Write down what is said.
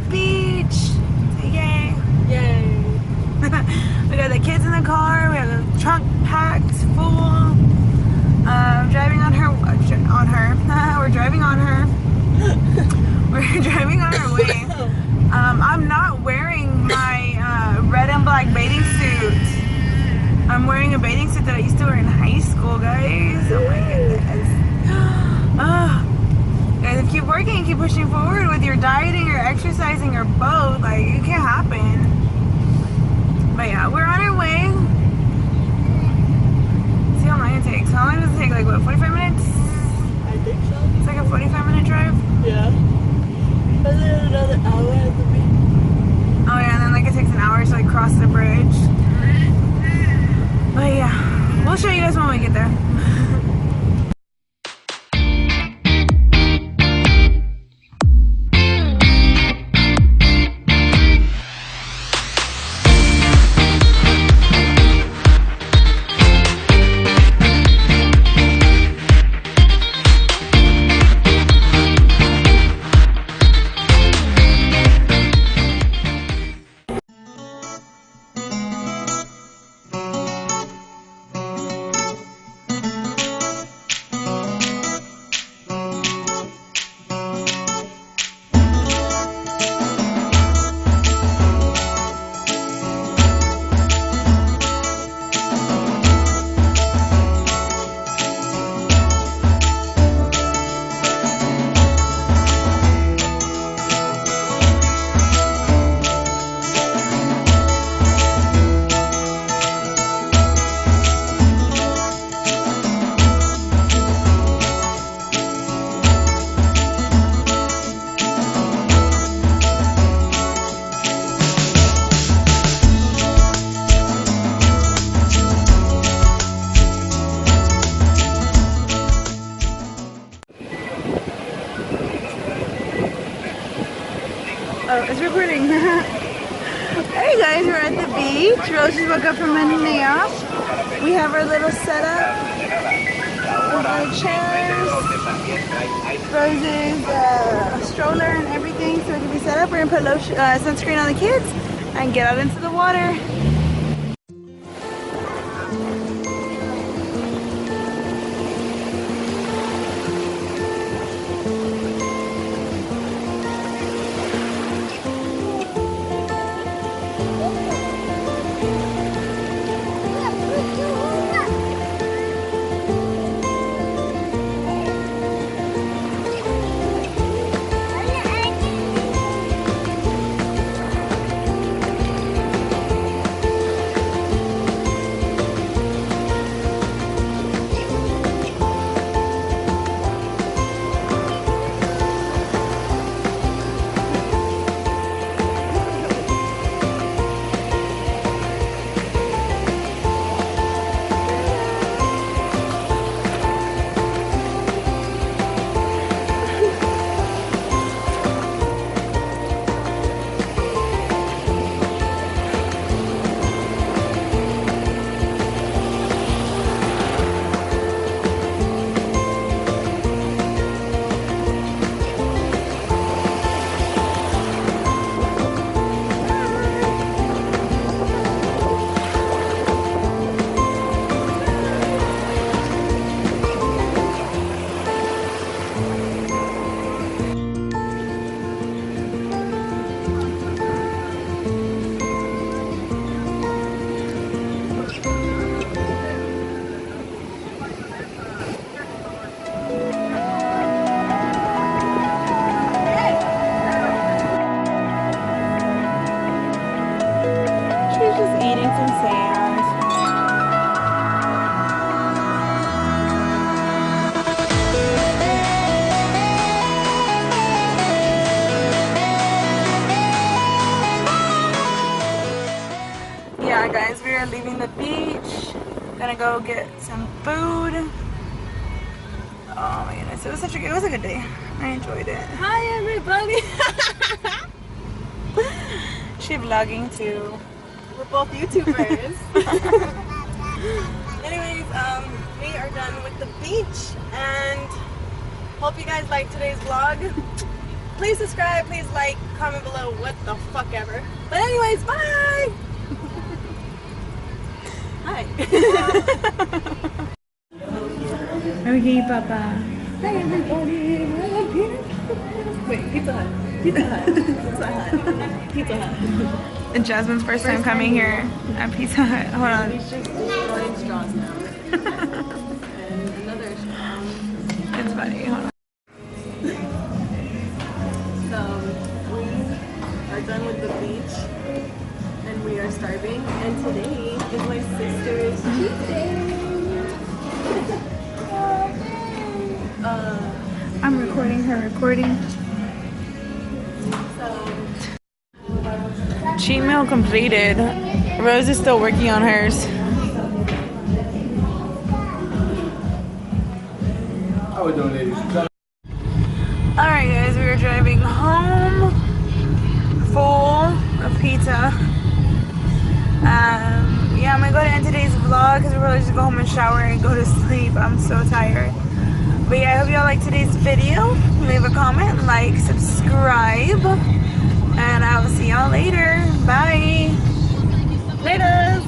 beach. Yay. Yay. We got the kids in the car. We have the trunk packed full. Driving on her. We're driving on her. We're driving on our way. I'm not wearing my red and black bathing suit. I'm wearing a bathing suit that I used to wear in high school, guys. Oh my goodness. Guys, keep working, keep pushing forward with your dieting or exercising or both. Like, it can happen. But yeah, we're on our way. Let's see how long it takes. How long does it take? Like, what, 45 minutes? I think so. It's like a 45-minute drive. Yeah. But then another hour at the beach. Oh yeah, and then like it takes an hour to like cross the bridge. But yeah, we'll show you guys when we get there. Oh, it's recording. Hey guys, we're at the beach. Rose just woke up from a nap. We have our little setup. Our chairs, Rose's stroller and everything, so it can be set up. We're gonna put lotion, sunscreen on the kids and get out into the water. Yeah guys, we are leaving the beach. Gonna go get some food. Oh my goodness, it was a good day. I enjoyed it. Hi everybody. She vlogging too. We're both YouTubers. Anyways, we are done with the beach and hope you guys liked today's vlog. Please subscribe, please like, comment. comment below what the fuck ever. But anyways, bye! Hi. Okay, Papa. Hi, everybody. Wait, Pizza Hut. Pizza Hut. Pizza Hut. Pizza Hut. And Jasmine's first time coming here at Pizza Hut. Hold on. He's just blowing straws now. And another straw. It's funny. Hold on. So we are done with the beach and we are starving. And today is my sister's cheat day. I'm recording her recording. Cheat meal completed. Rose is still working on hers. I would donate it. Alright guys, we are driving home full of pizza. Yeah, I'm gonna go to end today's vlog because we're probably just go home and shower and go to sleep. I'm so tired. But yeah, I hope y'all liked today's video. Leave a comment, like, subscribe. And I will see y'all later. Bye. Laters.